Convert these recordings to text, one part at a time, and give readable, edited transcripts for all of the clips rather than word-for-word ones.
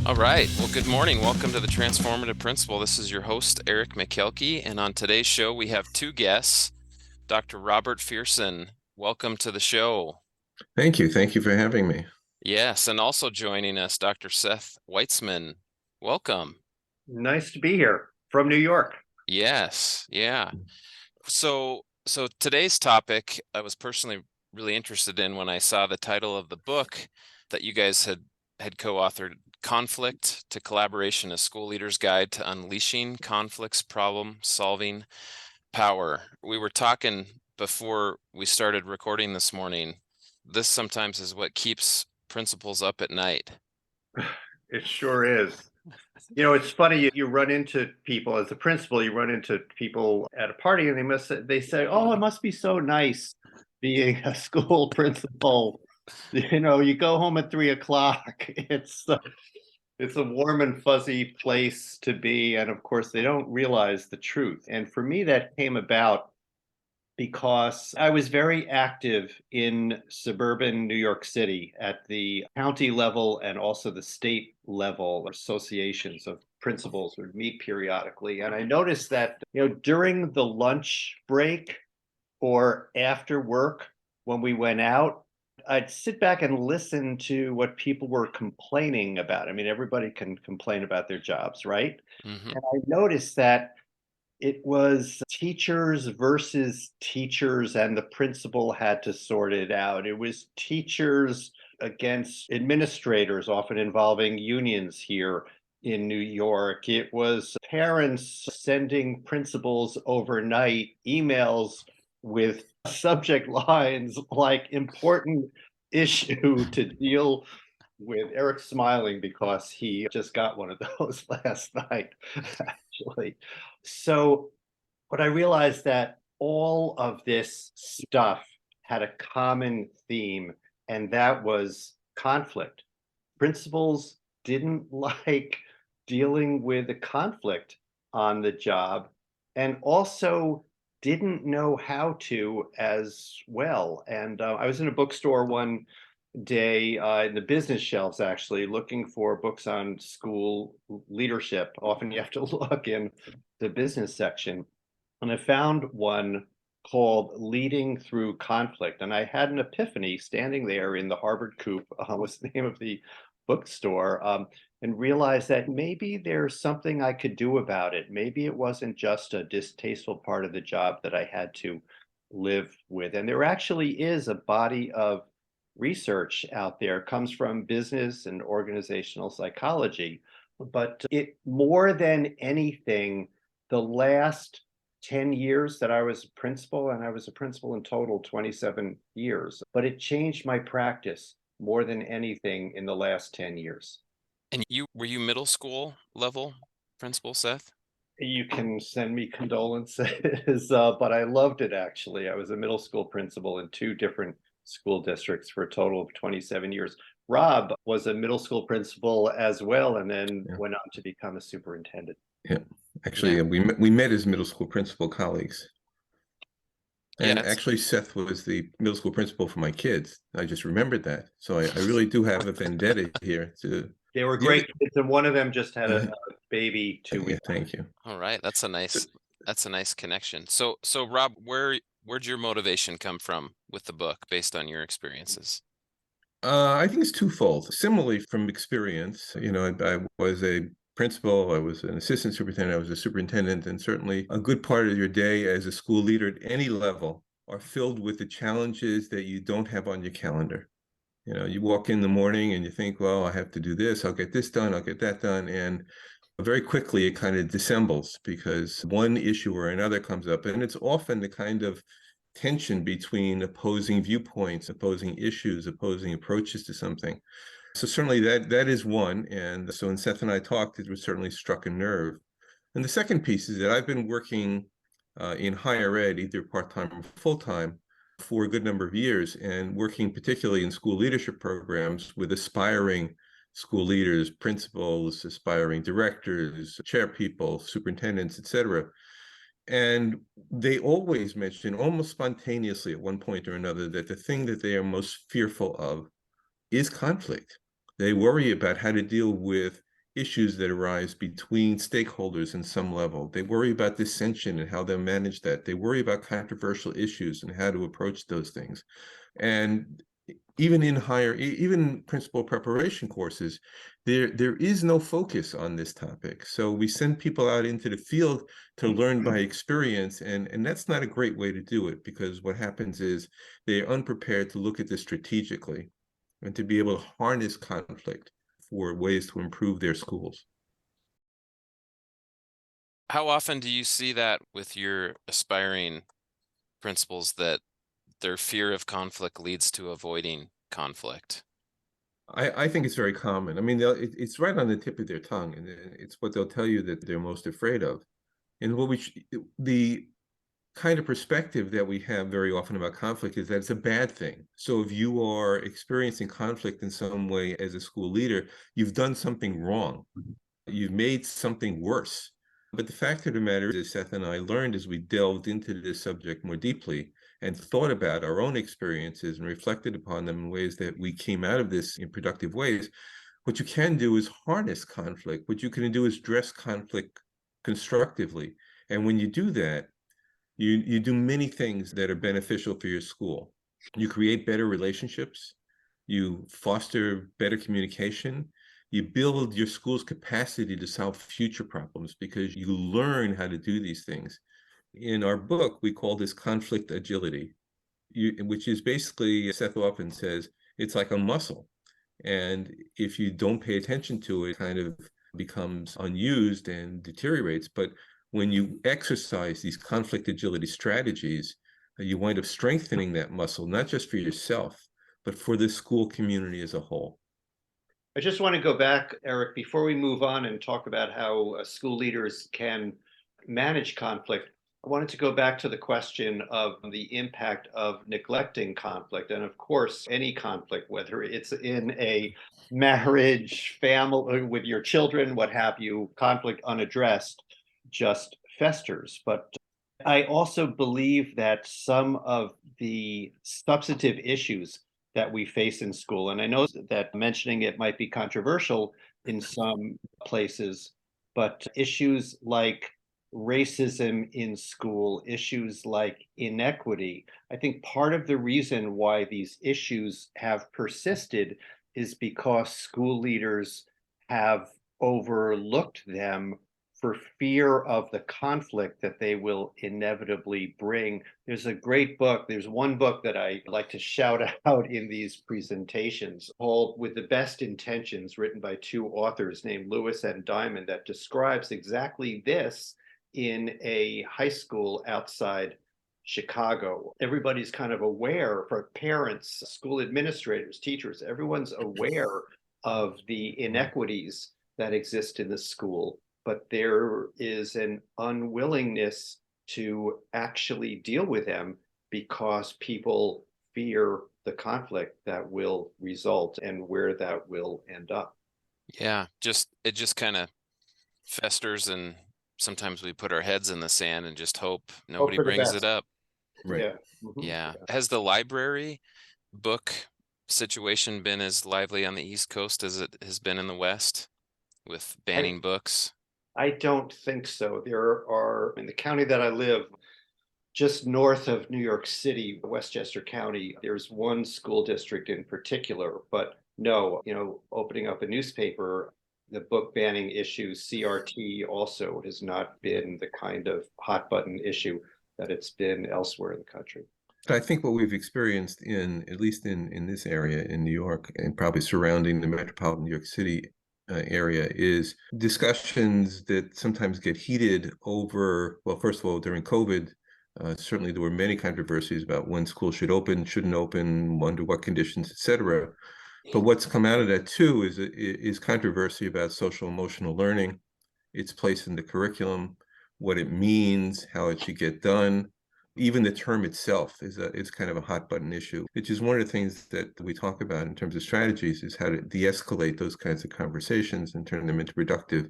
All right. Well, good morning. Welcome to the Transformative Principal. This is your host, Eric McKelkey. And on today's show, we have two guests, Dr. Robert Feirsen. Welcome to the show. Thank you. Thank you for having me. Yes. And also joining us, Dr. Seth Weitzman. Welcome. Nice to be here from New York. Yes. Yeah. So today's topic, I was personally really interested in when I saw the title of the book that you guys had co-authored, Conflict to Collaboration: A School Leader's Guide to Unleashing Conflict's Problem-Solving Power. We were talking before we started recording this morning. This sometimes is what keeps principals up at night. It sure is. You know, it's funny, you run into people as a principal, you run into people at a party and they say, oh, it must be so nice being a school principal. You know, you go home at 3 o'clock. It's a warm and fuzzy place to be. And of course, they don't realize the truth. And for me, that came about because I was very active in suburban New York City at the county level and also the state level. Associations of principals would meet periodically. And I noticed that, during the lunch break or after work, when we went out, I'd sit back and listen to what people were complaining about. I mean, everybody can complain about their jobs, right? Mm-hmm. And I noticed that it was teachers versus teachers, and the principal had to sort it out. It was teachers against administrators, often involving unions here in New York. It was parents sending principals overnight emails with subject lines like important issue to deal with. Eric smiling because he just got one of those last night, actually. So what I realized that all of this stuff had a common theme, and that was conflict. Principals didn't like dealing with the conflict on the job, and also didn't know how to as well. And I was in a bookstore one day in the business shelves, actually looking for books on school leadership. Often you have to look in the business section, and I found one called Leading Through Conflict. And I had an epiphany standing there in the Harvard Coop, was the name of the bookstore, and realized that maybe there's something I could do about it. Maybe it wasn't just a distasteful part of the job that I had to live with. And there actually is a body of research out there. It comes from business and organizational psychology. But it, more than anything, the last 10 years that I was a principal, and I was a principal in total 27 years, but it changed my practice more than anything in the last 10 years. And were you middle school level principal, Seth? You can send me condolences, but I loved it, actually. I was a middle school principal in 2 different school districts for a total of 27 years. Rob was a middle school principal as well, and then went on to become a superintendent. Yeah, actually, we met as middle school principal colleagues. And actually, Seth was the middle school principal for my kids. I just remembered that. So I really do have a vendetta here. They were great kids, and one of them just had a baby 2 weeks. Yeah, thank you. All right, that's a nice connection. So Rob, where'd your motivation come from with the book based on your experiences? I think it's twofold. Similarly, from experience, I was a principal, I was an assistant superintendent, I was a superintendent, and certainly a good part of your day as a school leader at any level are filled with the challenges that you don't have on your calendar. You walk in the morning and you think, well, I have to do this, I'll get this done, I'll get that done, and very quickly it kind of dissembles because one issue or another comes up, and it's often the kind of tension between opposing viewpoints, opposing issues, opposing approaches to something. So certainly that is one. And so when Seth and I talked, it was certainly struck a nerve. And the second piece is that I've been working in higher ed, either part-time or full-time, for a good number of years, and working particularly in school leadership programs with aspiring school leaders, principals, aspiring directors, chairpeople, superintendents, et cetera. And they always mention, almost spontaneously at one point or another, that the thing that they are most fearful of is conflict. They worry about how to deal with issues that arise between stakeholders in some level. They worry about dissension and how they'll manage that. They worry about controversial issues and how to approach those things. And even in even principal preparation courses, there is no focus on this topic. So we send people out into the field to learn by experience, and that's not a great way to do it, because what happens is they're unprepared to look at this strategically and to be able to harness conflict for ways to improve their schools. How often do you see that with your aspiring principals, that their fear of conflict leads to avoiding conflict? I think it's very common. I mean, it's right on the tip of their tongue, and it's what they'll tell you that they're most afraid of. And the kind of perspective that we have very often about conflict is that it's a bad thing. So if you are experiencing conflict in some way as a school leader, you've done something wrong. You've made something worse. But the fact of the matter is, Seth and I learned as we delved into this subject more deeply and thought about our own experiences and reflected upon them in ways that we came out of this in productive ways. What you can do is harness conflict. What you can do is address conflict constructively. And when you do that, you do many things that are beneficial for your school. You create better relationships, you foster better communication, you build your school's capacity to solve future problems because you learn how to do these things. In our book, we call this conflict agility, which is basically, Seth often says, it's like a muscle. And if you don't pay attention to it, it kind of becomes unused and deteriorates. But when you exercise these conflict agility strategies, you wind up strengthening that muscle, not just for yourself, but for the school community as a whole. I just want to go back, Eric, before we move on and talk about how school leaders can manage conflict. I wanted to go back to the question of the impact of neglecting conflict. And of course, any conflict, whether it's in a marriage, family, with your children, what have you, conflict unaddressed just festers. But I also believe that some of the substantive issues that we face in school, and I know that mentioning it might be controversial in some places, but issues like racism in school, issues like inequity, I think part of the reason why these issues have persisted is because school leaders have overlooked them for fear of the conflict that they will inevitably bring. There's a great book. There's one book that I like to shout out in these presentations called With the Best Intentions, written by two authors named Lewis and Diamond, that describes exactly this in a high school outside Chicago. Everybody's kind of aware, for parents, school administrators, teachers, everyone's aware of the inequities that exist in the school, but there is an unwillingness to actually deal with them because people fear the conflict that will result and where that will end up. Yeah, it just kind of festers, and sometimes we put our heads in the sand and just hope nobody for the brings best. it up. Right. Yeah. Mhm. Yeah. Has the library book situation been as lively on the East Coast as it has been in the West with banning books? I don't think so. There are, in the county that I live, just north of New York City, Westchester County, there's one school district in particular, but no, opening up a newspaper, the book banning issue, CRT, also has not been the kind of hot button issue that it's been elsewhere in the country. I think what we've experienced at least in this area in New York and probably surrounding the metropolitan New York City area, is discussions that sometimes get heated over, well, first of all, during COVID, certainly there were many controversies about when schools should open, shouldn't open, under what conditions, et cetera. But what's come out of that too is controversy about social emotional learning, its place in the curriculum, what it means, how it should get done. Even the term itself is kind of a hot button issue, which is one of the things that we talk about in terms of strategies, is how to de-escalate those kinds of conversations and turn them into productive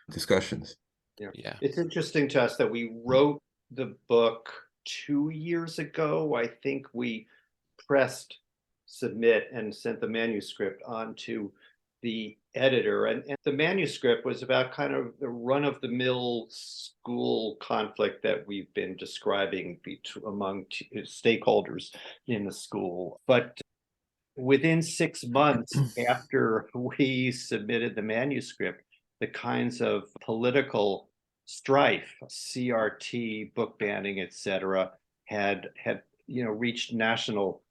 discussions. Yeah. It's interesting to us that we wrote the book 2 years ago. I think we pressed submit and sent the manuscript on to the editor, and the manuscript was about kind of the run-of-the-mill school conflict that we've been describing among stakeholders in the school. But within 6 months after we submitted the manuscript, the kinds of political strife, CRT, book banning, etc., had reached national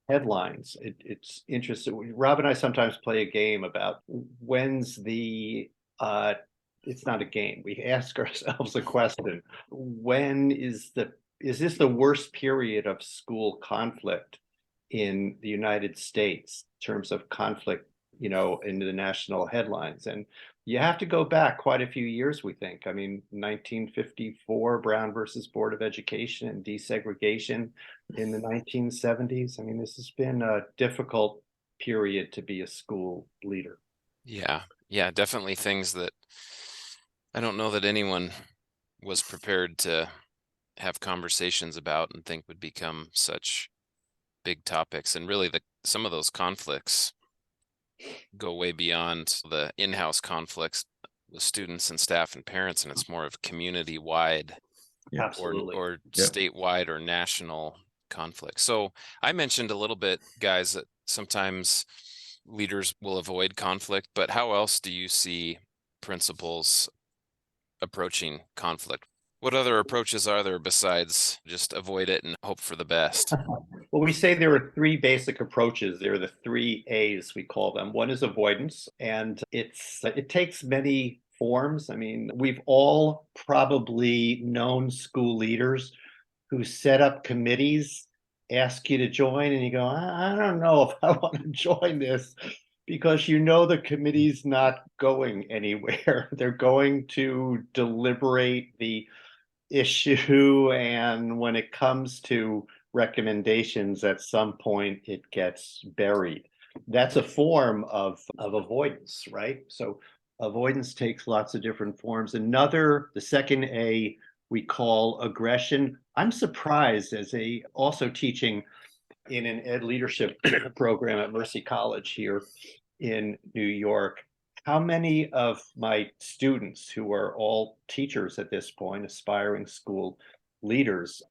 headlines. It's interesting. Rob and I sometimes play a game about when's the it's not a game. We ask ourselves a question. When is this the worst period of school conflict in the United States in terms of conflict, into the national headlines? And you have to go back quite a few years, we think. I mean, 1954, Brown versus Board of Education and desegregation in the 1970s. I mean, this has been a difficult period to be a school leader. Yeah, definitely things that I don't know that anyone was prepared to have conversations about and think would become such big topics. And really, some of those conflicts go way beyond the in-house conflicts with students and staff and parents, and it's more of community-wide Absolutely. or statewide or national conflicts. So I mentioned a little bit, guys, that sometimes leaders will avoid conflict, but how else do you see principals approaching conflict? What other approaches are there besides just avoid it and hope for the best? Well, we say there are 3 basic approaches. There are the 3 A's, we call them. One is avoidance, and it takes many forms. I mean, we've all probably known school leaders who set up committees, ask you to join, and you go, I don't know if I want to join this, because the committee's not going anywhere. They're going to deliberate the issue, and when it comes to recommendations, at some point it gets buried. That's a form of avoidance, right? So avoidance takes lots of different forms. The second A, we call aggression. I'm surprised, as also teaching in an ed leadership program at Mercy College here in New York, how many of my students, who are all teachers at this point, aspiring school leaders,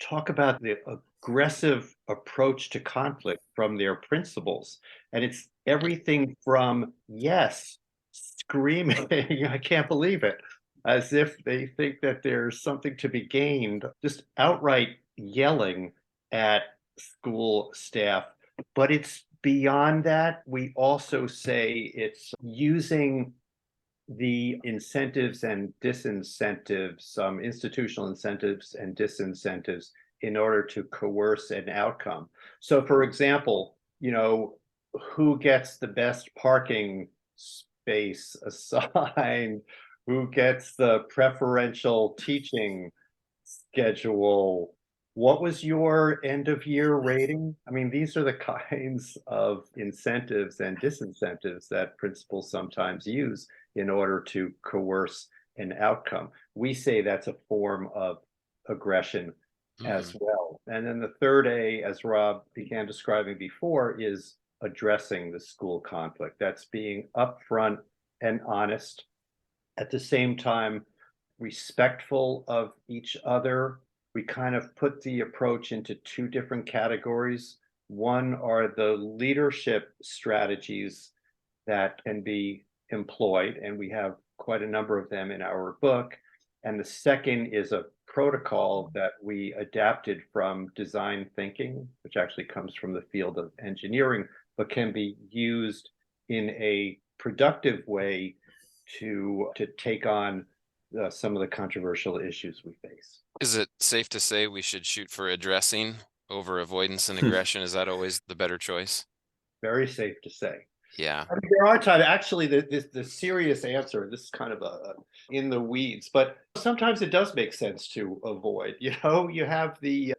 talk about the aggressive approach to conflict from their principals. And it's everything from, yes, screaming, I can't believe it, as if they think that there's something to be gained, just outright yelling at school staff. But it's beyond that. We also say it's using the incentives and disincentives, institutional incentives and disincentives, in order to coerce an outcome. So, for example, who gets the best parking space assigned, who gets the preferential teaching schedule, what was your end of year rating? I mean, these are the kinds of incentives and disincentives that principals sometimes use in order to coerce an outcome. We say that's a form of aggression as well. And then the third A, as Rob began describing before, is addressing the school conflict. That's being upfront and honest, at the same time respectful of each other. We kind of put the approach into 2 different categories. One are the leadership strategies that can be employed, and we have quite a number of them in our book. And the second is a protocol that we adapted from design thinking, which actually comes from the field of engineering, but can be used in a productive way to take on some of the controversial issues we face. Is it safe to say we should shoot for addressing over avoidance and aggression? Is that always the better choice? Very safe to say. Yeah. I mean, there are times, actually, the serious answer, this is kind of in the weeds, but sometimes it does make sense to avoid. You have the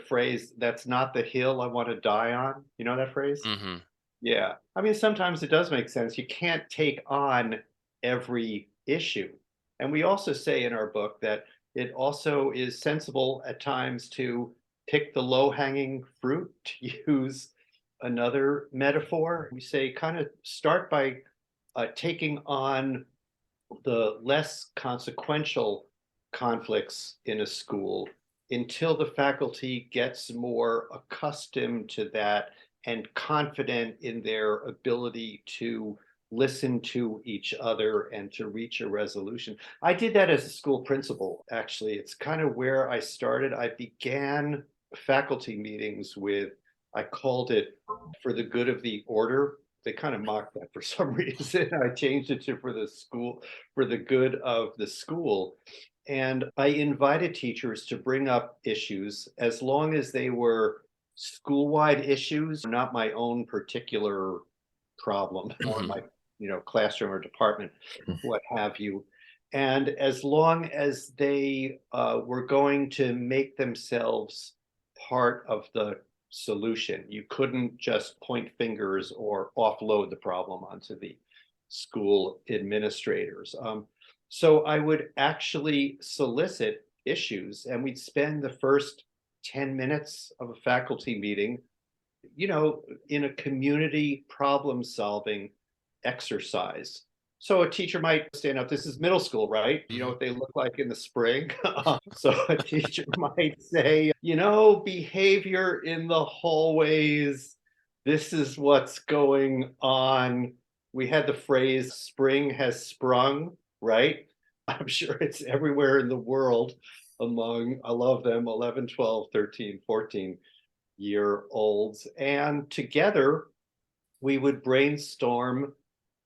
phrase, "That's not the hill I want to die on." You know that phrase? Mm-hmm. Yeah. I mean, sometimes it does make sense. You can't take on every issue. And we also say in our book that it also is sensible at times to pick the low-hanging fruit, to use another metaphor. We say kind of start by taking on the less consequential conflicts in a school until the faculty gets more accustomed to that and confident in their ability to listen to each other and to reach a resolution. I did that as a school principal, actually. It's kind of where I started. I began faculty meetings with, I called it for the good of the order. They kind of mocked that for some reason. I changed it to for the school, for the good of the school. And I invited teachers to bring up issues as long as they were school-wide issues, not my own particular problem or my classroom or department, what have you. And as long as they were going to make themselves part of the solution, you couldn't just point fingers or offload the problem onto the school administrators. So I would actually solicit issues, and we'd spend the first 10 minutes of a faculty meeting, in a community problem solving exercise. So a teacher might stand up, this is middle school, right? You know what they look like in the spring? So a teacher might say, behavior in the hallways, this is what's going on. We had the phrase, spring has sprung, right? I'm sure it's everywhere in the world among, I love them, 11, 12, 13, 14-year-olds. And together, we would brainstorm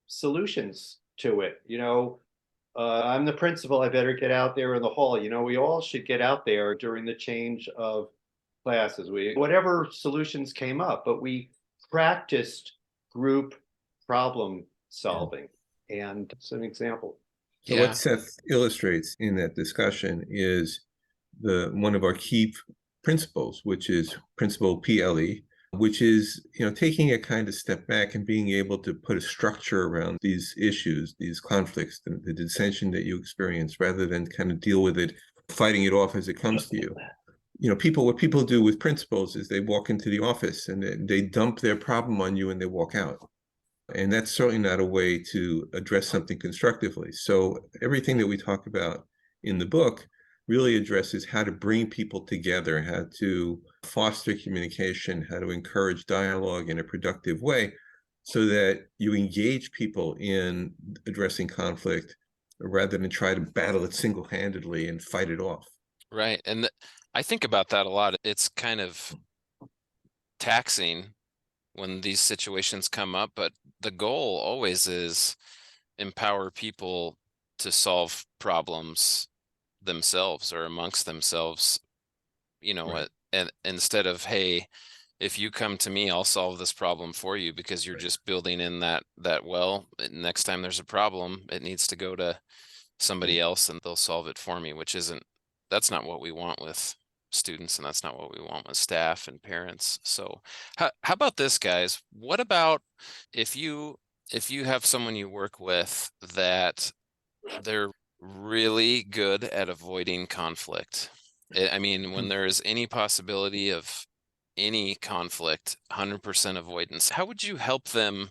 solutions to it. I'm the principal, I better get out there in the hall. We all should get out there during the change of classes. Whatever solutions came up, but we practiced group problem solving. And it's an example. So what Seth illustrates in that discussion is one of our key principles, which is principle PLE, which is, taking a kind of step back and being able to put a structure around these issues, these conflicts, the dissension that you experience, rather than kind of deal with it, fighting it off as it comes to you. What people do with principals is they walk into the office and they dump their problem on you and they walk out. And that's certainly not a way to address something constructively. So everything that we talk about in the book really addresses how to bring people together, how to foster communication, how to encourage dialogue in a productive way so that you engage people in addressing conflict rather than try to battle it single-handedly and fight it off. Right. And I think about that a lot. It's kind of taxing when these situations come up, but the goal always is empower people to solve problems themselves or amongst themselves, Right. and instead of, hey, if you come to me, I'll solve this problem for you, because you're just building in that well, next time there's a problem, it needs to go to somebody else and they'll solve it for me, that's not what we want with students, and that's not what we want with staff and parents. So how about this, guys? What about if you have someone you work with that they're really good at avoiding conflict? I mean, when there is any possibility of any conflict, 100% avoidance, how would you help them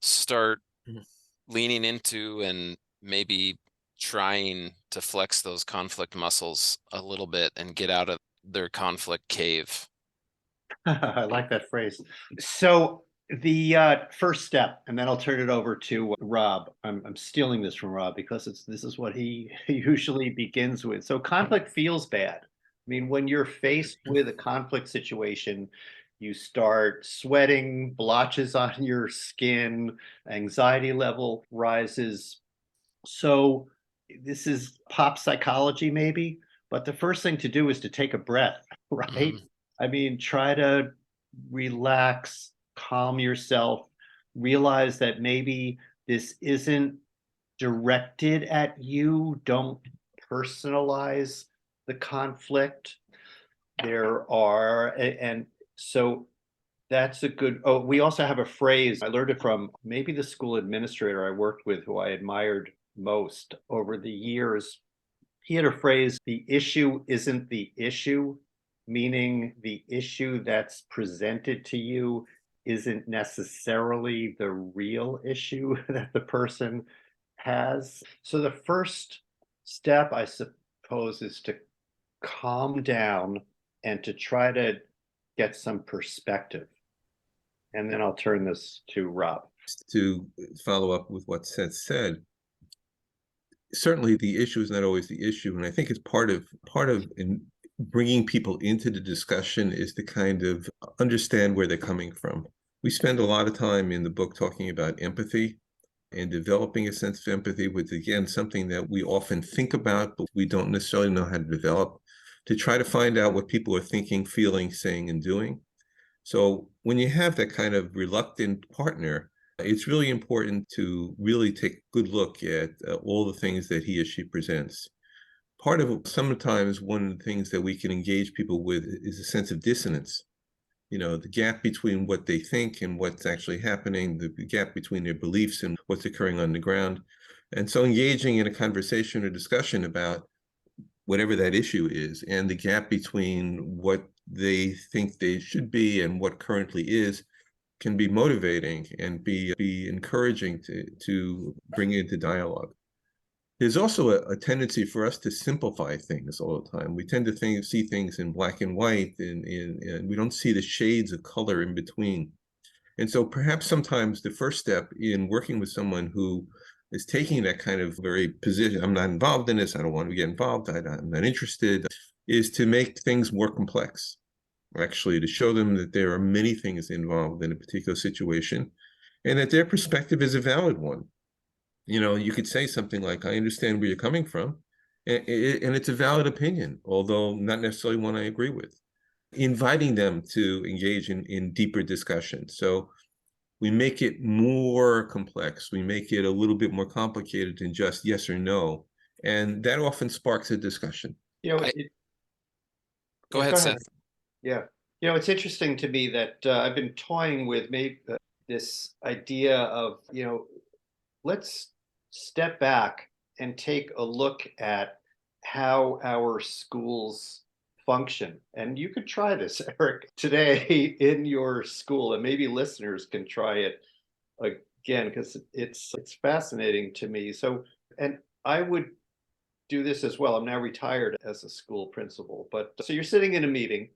start leaning into and maybe trying to flex those conflict muscles a little bit and get out of their conflict cave? I like that phrase. So the first step, and then I'll turn it over to Rob. I'm stealing this from Rob because this is what he usually begins with. So conflict feels bad. I mean, when you're faced with a conflict situation, you start sweating, blotches on your skin, anxiety level rises. So this is pop psychology maybe, but the first thing to do is to take a breath, right? I mean, try to relax, calm yourself, realize that maybe this isn't directed at you. Don't personalize the conflict. And so that's a good, we also have a phrase. I learned it from maybe the school administrator I worked with, who I admired most over the years. He had a phrase, the issue isn't the issue, meaning the issue that's presented to you isn't necessarily the real issue that the person has. So the first step, I suppose, is to calm down and to try to get some perspective. And then I'll turn this to Rob. To follow up with what Seth said, certainly the issue is not always the issue, and I think it's part of in bringing people into the discussion is to kind of understand where they're coming from. We spend a lot of time in the book talking about empathy and developing a sense of empathy, which again something that we often think about, but we don't necessarily know how to develop, to try to find out what people are thinking, feeling, saying, and doing. So when you have that kind of reluctant partner, it's really important to really take a good look at all the things that he or she presents. Part of it, sometimes one of the things that we can engage people with is a sense of dissonance. You know, the gap between what they think and what's actually happening, the gap between their beliefs and what's occurring on the ground. And so engaging in a conversation or discussion about whatever that issue is and the gap between what they think they should be and what currently is can be motivating and be encouraging to bring into dialogue. There's also a tendency for us to simplify things all the time. We tend to see things in black and white, and we don't see the shades of color in between. And so perhaps sometimes the first step in working with someone who is taking that kind of very position, I'm not involved in this, I don't want to get involved, I'm not interested, is to make things more complex. Actually, to show them that there are many things involved in a particular situation and that their perspective is a valid one. You know, you could say something like, I understand where you're coming from, and it's a valid opinion, although not necessarily one I agree with. Inviting them to engage in deeper discussion. So we make it more complex. We make it a little bit more complicated than just yes or no. And that often sparks a discussion. You know, Go ahead, Seth. Yeah. You know, it's interesting to me that I've been toying with maybe this idea of, let's step back and take a look at how our schools function. And you could try this, Eric, today in your school, and maybe listeners can try it again, because it's fascinating to me. So, and I would do this as well. I'm now retired as a school principal, but so you're sitting in a meeting,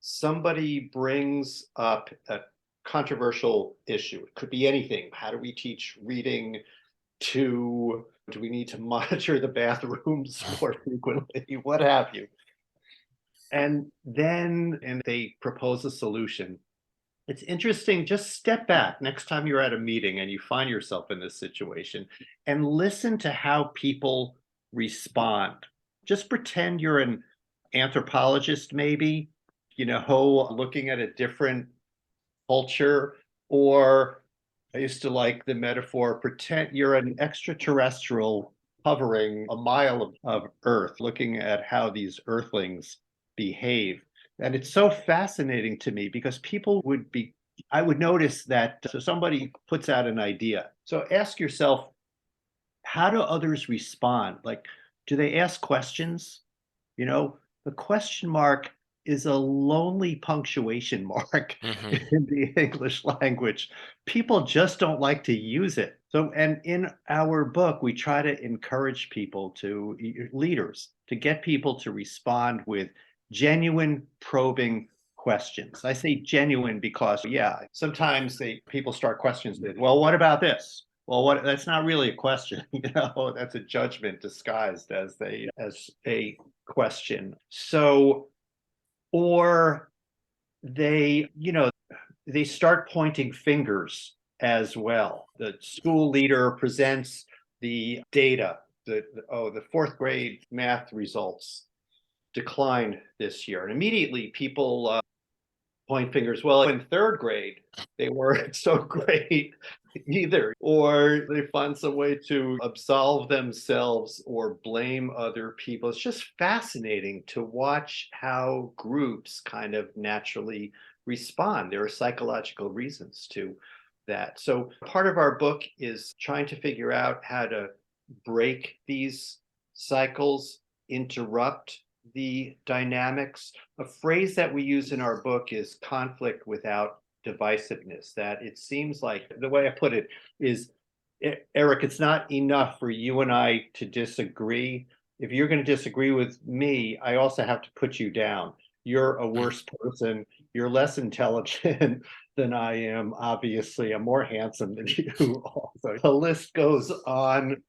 somebody brings up a controversial issue. It could be anything. How do we teach reading? Do we need to monitor the bathrooms more frequently? What have you? And they propose a solution. It's interesting. Just step back next time you're at a meeting and you find yourself in this situation and listen to how people respond. Just pretend you're an anthropologist, maybe, looking at a different culture. Or I used to like the metaphor, pretend you're an extraterrestrial hovering a mile of Earth, looking at how these Earthlings behave. And it's so fascinating to me because I would notice that, so somebody puts out an idea. So ask yourself, how do others respond? Like, do they ask questions? The question mark is a lonely punctuation mark in the English language. People just don't like to use it. So, and in our book, we try to encourage leaders, to get people to respond with genuine, probing questions. I say genuine because, sometimes people start questions with, well, what about this? Well, that's not really a question, that's a judgment disguised as a question. So, or they start pointing fingers as well. The school leader presents the data, the fourth grade math results declined this year. And immediately people point fingers. Well, in third grade, they weren't so great either. Or they find some way to absolve themselves or blame other people. It's just fascinating to watch how groups kind of naturally respond. There are psychological reasons to that. So part of our book is trying to figure out how to break these cycles, interrupt the dynamics. A phrase that we use in our book is conflict without divisiveness, that it seems like the way I put it is, Eric, it's not enough for you and I to disagree. If you're going to disagree with me, I also have to put you down. You're a worse person. You're less intelligent than I am. Obviously, I'm more handsome than you. Also, the list goes on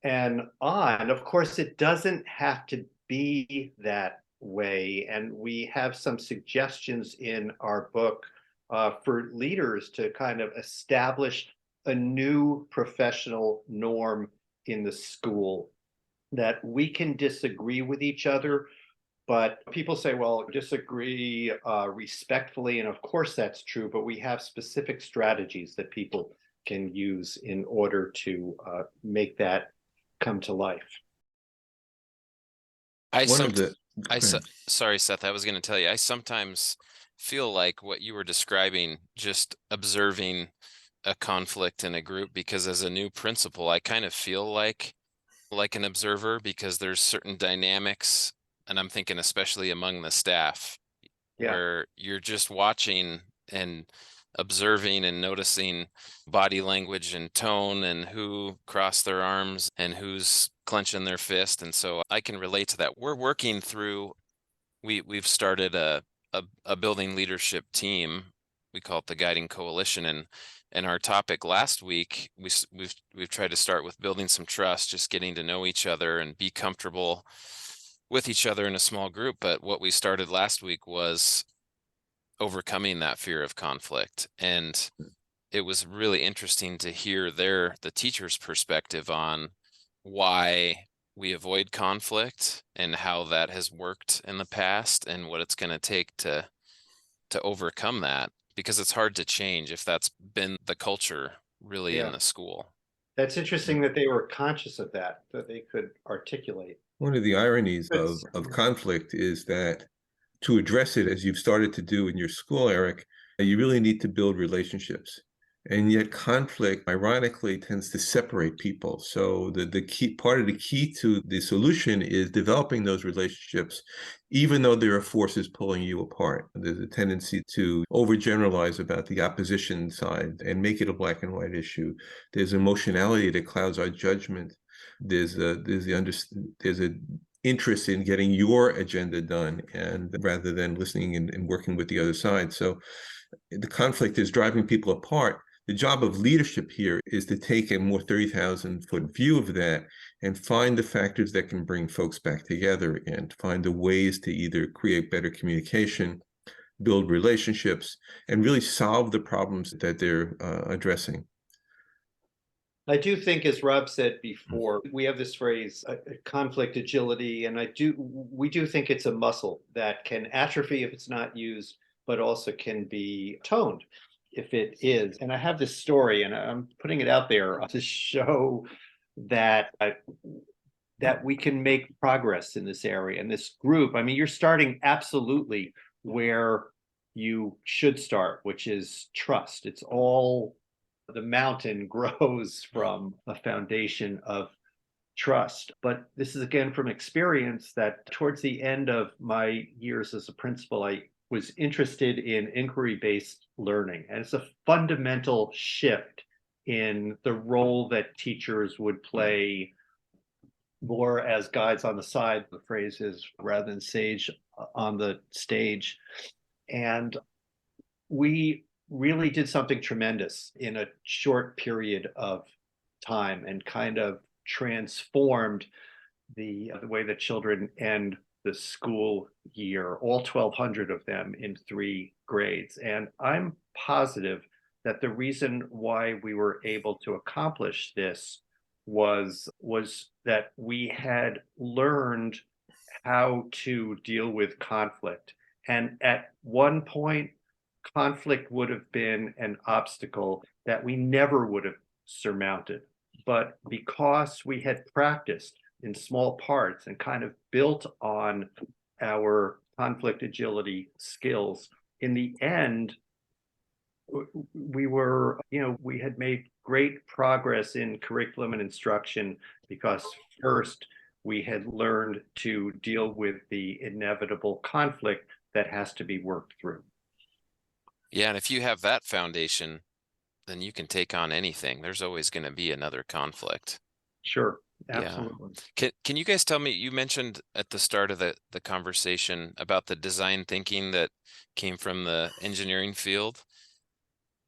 and on. Of course, it doesn't have to be that way. And we have some suggestions in our book for leaders to kind of establish a new professional norm in the school, that we can disagree with each other, but people say, well, disagree respectfully. And of course that's true, but we have specific strategies that people can use in order to make that come to life. Sorry, Seth, I was going to tell you, I sometimes feel like what you were describing, just observing a conflict in a group, because as a new principal, I kind of feel like an observer, because there's certain dynamics, and I'm thinking especially among the staff, where you're just watching and observing and noticing body language and tone, and who crossed their arms and who's clenching their fist. And so I can relate to that. We're working through, we've started a building leadership team. We call it the Guiding Coalition, and our topic last week, we've tried to start with building some trust, just getting to know each other and be comfortable with each other in a small group. But what we started last week was overcoming that fear of conflict. And it was really interesting to hear the teacher's perspective on why we avoid conflict and how that has worked in the past and what it's going to take to overcome that, because it's hard to change if that's been the culture really in the school. That's interesting that they were conscious of that they could articulate. One of the ironies of conflict is that to address it, as you've started to do in your school, Eric, you really need to build relationships. And yet conflict, ironically, tends to separate people. So the key part of the key to the solution is developing those relationships, even though there are forces pulling you apart. There's a tendency to overgeneralize about the opposition side and make it a black and white issue. There's emotionality that clouds our judgment. There's an interest in getting your agenda done, and rather than listening and working with the other side. So the conflict is driving people apart. The job of leadership here is to take a more 30,000-foot view of that and find the factors that can bring folks back together, and find the ways to either create better communication, build relationships, and really solve the problems that they're addressing. I do think, as Rob said before, we have this phrase, conflict agility, and we do think it's a muscle that can atrophy if it's not used, but also can be toned if it is. And I have this story, and I'm putting it out there to show that that we can make progress in this area. And this group, I mean, you're starting absolutely where you should start, which is trust. It's all, the mountain grows from a foundation of trust. But this is, again, from experience, that towards the end of my years as a principal, I was interested in inquiry-based learning. And it's a fundamental shift in the role that teachers would play more as guides on the side, the phrase is, rather than sage on the stage. And we really did something tremendous in a short period of time, and kind of transformed the way that children end the school year, all 1,200 of them in 3 grades. And I'm positive that the reason why we were able to accomplish this was that we had learned how to deal with conflict. And at one point, conflict would have been an obstacle that we never would have surmounted. But because we had practiced in small parts and kind of built on our conflict agility skills, in the end, we were, we had made great progress in curriculum and instruction, because first we had learned to deal with the inevitable conflict that has to be worked through. Yeah, and if you have that foundation, then you can take on anything. There's always going to be another conflict. Sure, Yeah. absolutely. Can you guys tell me, you mentioned at the start of the conversation about the design thinking that came from the engineering field.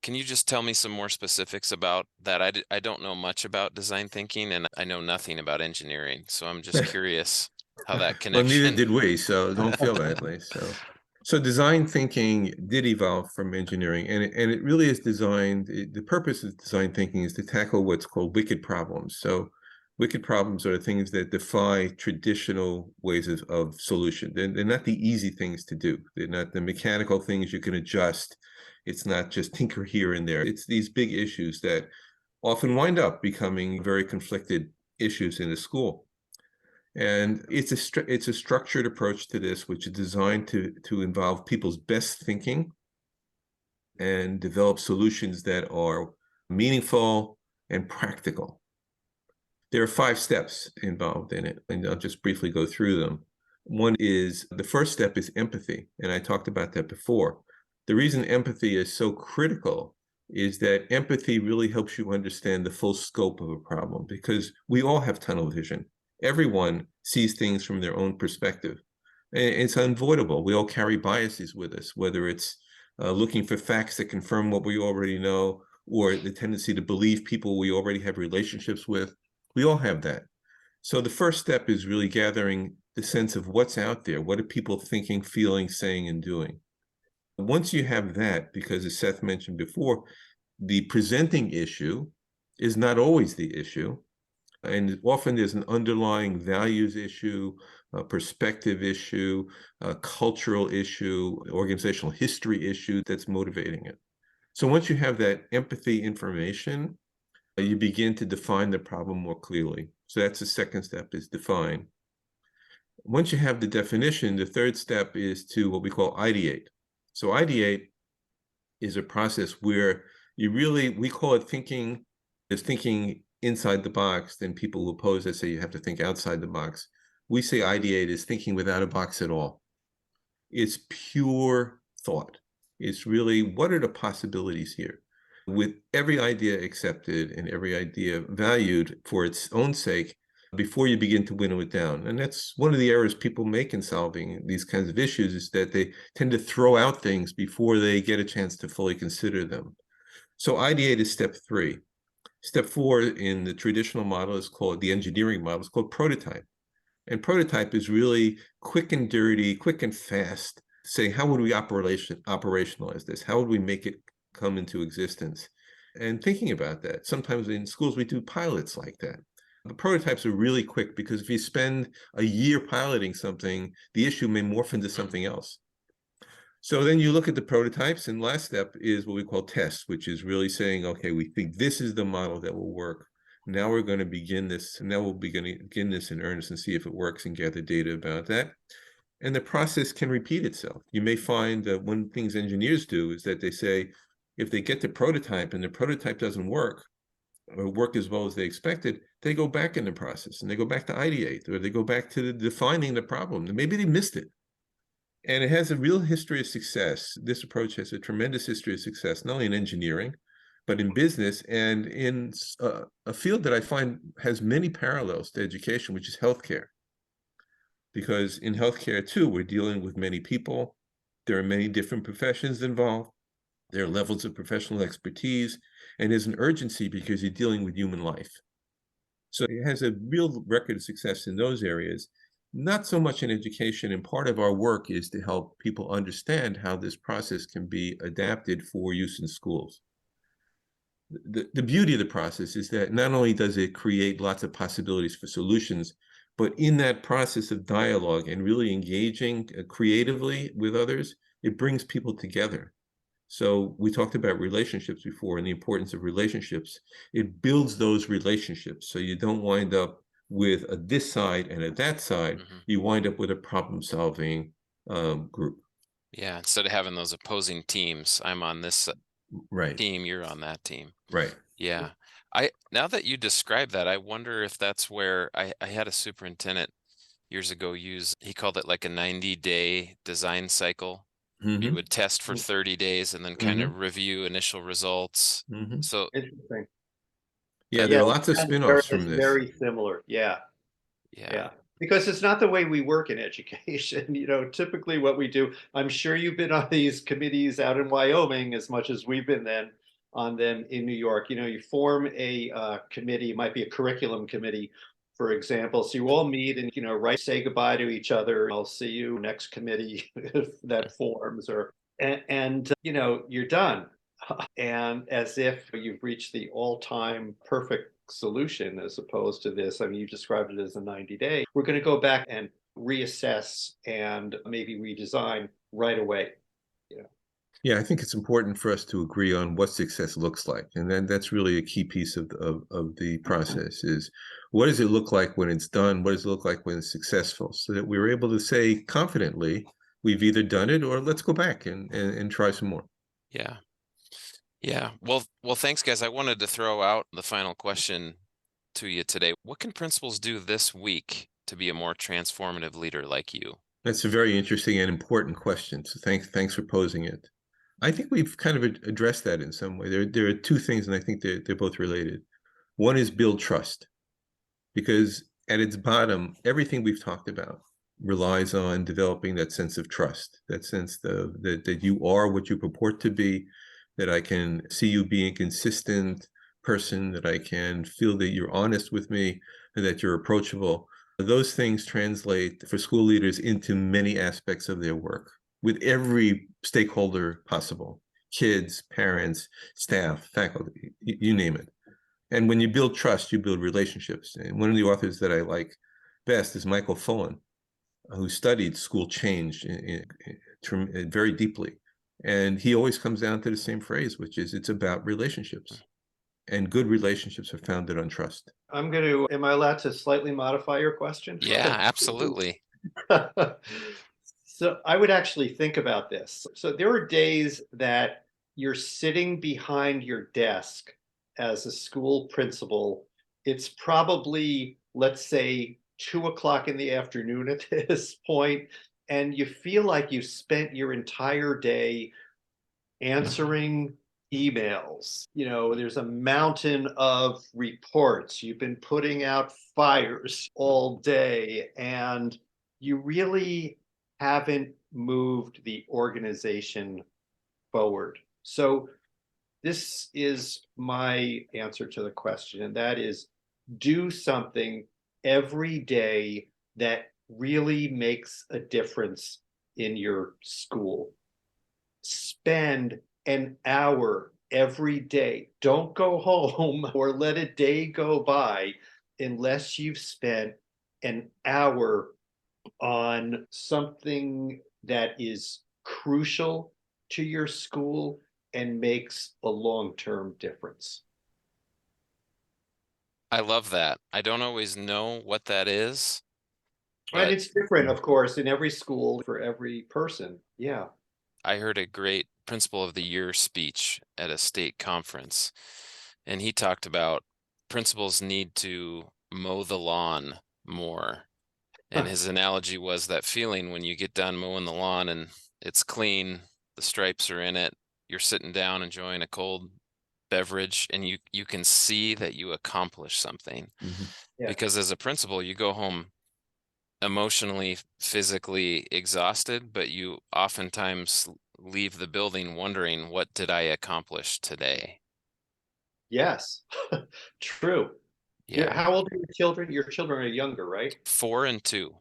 Can you just tell me some more specifics about that? I don't know much about design thinking, and I know nothing about engineering. So I'm just curious how that Well, neither connection. did we, so don't feel badly. So design thinking did evolve from engineering, and it really is designed. The purpose of design thinking is to tackle what's called wicked problems. So wicked problems are things that defy traditional ways of solution. They're not the easy things to do. They're not the mechanical things you can adjust. It's not just tinker here and there. It's these big issues that often wind up becoming very conflicted issues in a school. And it's a structured approach to this, which is designed to involve people's best thinking and develop solutions that are meaningful and practical. There are 5 steps involved in it, and I'll just briefly go through them. One is, the first step is empathy, and I talked about that before. The reason empathy is so critical is that empathy really helps you understand the full scope of a problem, because we all have tunnel vision. Everyone sees things from their own perspective. And it's unavoidable. We all carry biases with us, whether it's looking for facts that confirm what we already know, or the tendency to believe people we already have relationships with. We all have that. So the first step is really gathering the sense of what's out there. What are people thinking, feeling, saying, and doing? Once you have that, because as Seth mentioned before, the presenting issue is not always the issue. And often there's an underlying values issue, a perspective issue, a cultural issue, organizational history issue that's motivating it. So once you have that empathy information, you begin to define the problem more clearly. So that's the second step, is define. Once you have the definition, the third step is to what we call ideate. So ideate is a process where we call it thinking, is thinking inside the box. Then people who oppose that say you have to think outside the box. We say ideate is thinking without a box at all. It's pure thought. It's really, what are the possibilities here? With every idea accepted and every idea valued for its own sake before you begin to winnow it down. And that's one of the errors people make in solving these kinds of issues, is that they tend to throw out things before they get a chance to fully consider them. So ideate is step 3. Step 4 in the traditional model is called, the engineering model is called prototype. And prototype is really quick and dirty, quick and fast, saying, how would we operationalize this? How would we make it come into existence? And thinking about that. Sometimes in schools, we do pilots like that. The prototypes are really quick, because if you spend a year piloting something, the issue may morph into something else. So then you look at the prototypes, and last step is what we call tests, which is really saying, okay, we think this is the model that will work. Now we're going to begin this, and now we'll begin this in earnest and see if it works and gather data about that. And the process can repeat itself. You may find that one things engineers do is that they say, if they get the prototype and the prototype doesn't work, or work as well as they expected, they go back in the process and they go back to ideate, or they go back to defining the problem. And maybe they missed it. And it has a real history of success. This approach has a tremendous history of success, not only in engineering, but in business, and in a field that I find has many parallels to education, which is healthcare. Because in healthcare too, we're dealing with many people. There are many different professions involved. There are levels of professional expertise, and there's an urgency because you're dealing with human life. So it has a real record of success in those areas, not so much in education. And part of our work is to help people understand how this process can be adapted for use in schools. The beauty of the process is that not only does it create lots of possibilities for solutions, but in that process of dialogue and really engaging creatively with others, it brings people together. So we talked about relationships before and the importance of relationships. It builds those relationships, so you don't wind up with a this side and a that side. You wind up with a problem-solving group. Yeah, instead of having those opposing teams, I'm on this Right. team, you're on that team. Right. Yeah. Now that you describe that, I wonder if that's where I had a superintendent years ago he called it like a 90-day design cycle. We Mhm. would test for 30 days and then kind of review initial results. Mhm. So Interesting. Yeah, there Yeah, are it lots of sounds very, spin-offs from it's this. very similar. Yeah. yeah, Yeah. Because it's not the way we work in education. Typically what we do, I'm sure you've been on these committees out in Wyoming as much as we've been then on them in New York. You form a committee, it might be a curriculum committee, for example. So you all meet and, say goodbye to each other. I'll see you next committee if that forms, and you're done. And as if you've reached the all-time perfect solution as opposed to this. I mean, you described it as a 90-day. We're going to go back and reassess and maybe redesign right away. Yeah, I think it's important for us to agree on what success looks like. And then that's really a key piece of the process is what does it look like when it's done? What does it look like when it's successful? So that we're able to say confidently, we've either done it or let's go back and try some more. yeah, yeah. Well, thanks, guys. I wanted to throw out the final question to you today. What can principals do this week to be a more transformative leader like you? That's a very interesting and important question. So thanks for posing it. I think we've kind of addressed that in some way. There are two things, and I think they're both related. One is build trust, because at its bottom, everything we've talked about relies on developing that sense of trust, that sense that you are what you purport to be, that I can see you being a consistent person, that I can feel that you're honest with me, and that you're approachable. Those things translate for school leaders into many aspects of their work with every stakeholder possible: kids, parents, staff, faculty, you name it. And when you build trust, you build relationships. And one of the authors that I like best is Michael Fullan, who studied school change very deeply. And he always comes down to the same phrase, which is it's about relationships. And good relationships are founded on trust. Am I allowed to slightly modify your question? Yeah, absolutely. So I would actually think about this. So there are days that you're sitting behind your desk as a school principal. It's probably, let's say, 2 o'clock in the afternoon at this point, and you feel like you spent your entire day answering emails. There's a mountain of reports. You've been putting out fires all day, and you really haven't moved the organization forward. So, this is my answer to the question, and that is do something every day that really makes a difference in your school. Spend an hour every day. Don't go home or let a day go by unless you've spent an hour on something that is crucial to your school and makes a long-term difference. I love that. I don't always know what that is, And but it's different, of course, in every school for every person. Yeah. I heard a great Principal of the Year speech at a state conference, and he talked about principals need to mow the lawn more. And his analogy was that feeling when you get done mowing the lawn and it's clean, the stripes are in it, you're sitting down enjoying a cold beverage, and you can see that you accomplished something. Mm-hmm. Yeah. Because as a principal, you go home emotionally, physically exhausted, but you oftentimes leave the building wondering, what did I accomplish today? Yes. True. Yeah. How old are your children? Your children are younger, right? 4 and 2.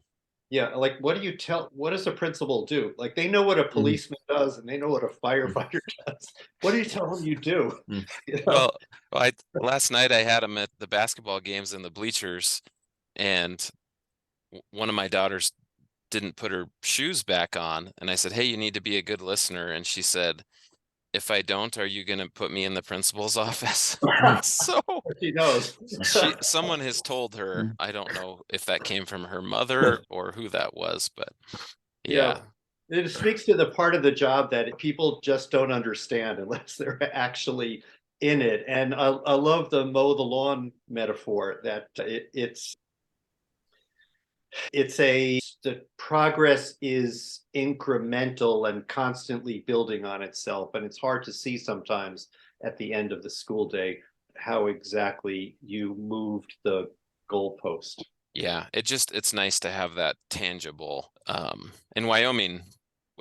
Yeah, like what does a principal do? Like they know what a policeman does and they know what a firefighter does. What do you tell them you do? Well, last night I had them at the basketball games in the bleachers, and one of my daughters didn't put her shoes back on, and I said, "Hey, you need to be a good listener." And she said, "If I don't, are you going to put me in the principal's office?" So She knows. someone has told her. I don't know if that came from her mother or who that was, but Yeah. yeah. It speaks to the part of the job that people just don't understand unless they're actually in it. And I love the mow the lawn metaphor that it's The progress is incremental and constantly building on itself. And it's hard to see sometimes at the end of the school day how exactly you moved the goalpost. Yeah, it's nice to have that tangible. In Wyoming,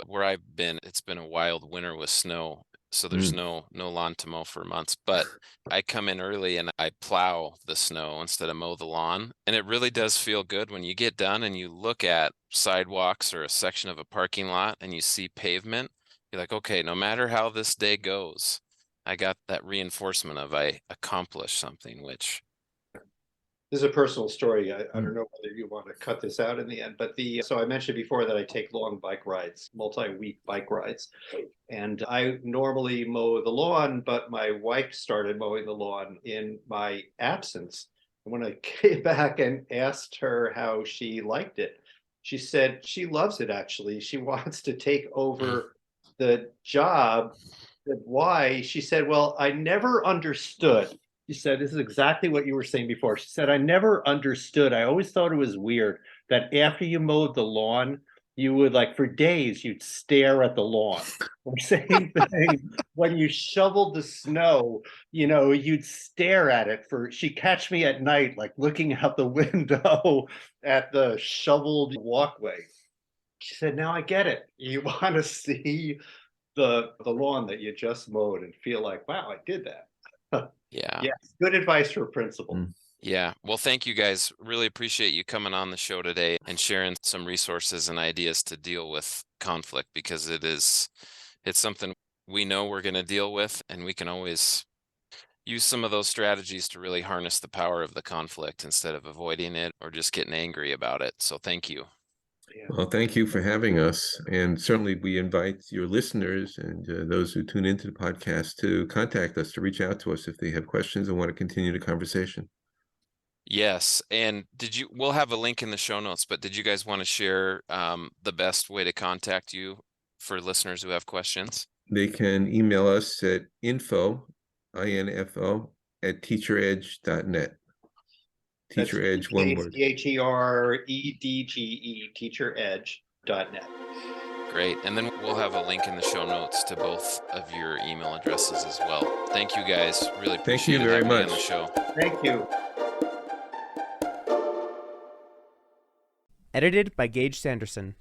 where I've been, it's been a wild winter with snow, so there's no lawn to mow for months. But I come in early and I plow the snow instead of mow the lawn, and it really does feel good when you get done and you look at sidewalks or a section of a parking lot and you see pavement. You're like, okay, no matter how this day goes, I got that reinforcement of I accomplished something, which. This is a personal story. I don't know whether you want to cut this out in the end, but so I mentioned before that I take long bike rides, multi-week bike rides. And I normally mow the lawn, but my wife started mowing the lawn in my absence. And when I came back and asked her how she liked it, she said she loves it actually. She wants to take over the job. Why? She said, well, I never understood. She said, this is exactly what you were saying before. She said, I never understood. I always thought it was weird that after you mowed the lawn, you would for days, you'd stare at the lawn. Or same thing when you shoveled the snow, you'd stare at it she'd catch me at night, looking out the window at the shoveled walkway. She said, now I get it. You want to see the lawn that you just mowed and feel like, wow, I did that. Yeah. Yes, good advice for a principal. Yeah. Well, thank you guys. Really appreciate you coming on the show today and sharing some resources and ideas to deal with conflict, because it's something we know we're going to deal with, and we can always use some of those strategies to really harness the power of the conflict instead of avoiding it or just getting angry about it. So thank you. Well, thank you for having us. And certainly we invite your listeners and those who tune into the podcast to contact us, to reach out to us if they have questions and want to continue the conversation. Yes. And we'll have a link in the show notes, but did you guys want to share the best way to contact you for listeners who have questions? They can email us at info, @teacheredge.net. Teacher Edge, one word. TheRedge, teacheredge.net. Great. And then we'll have a link in the show notes to both of your email addresses as well. Thank you guys. Really appreciate Thank you very much on the show. Thank you. Edited by Gage Sanderson.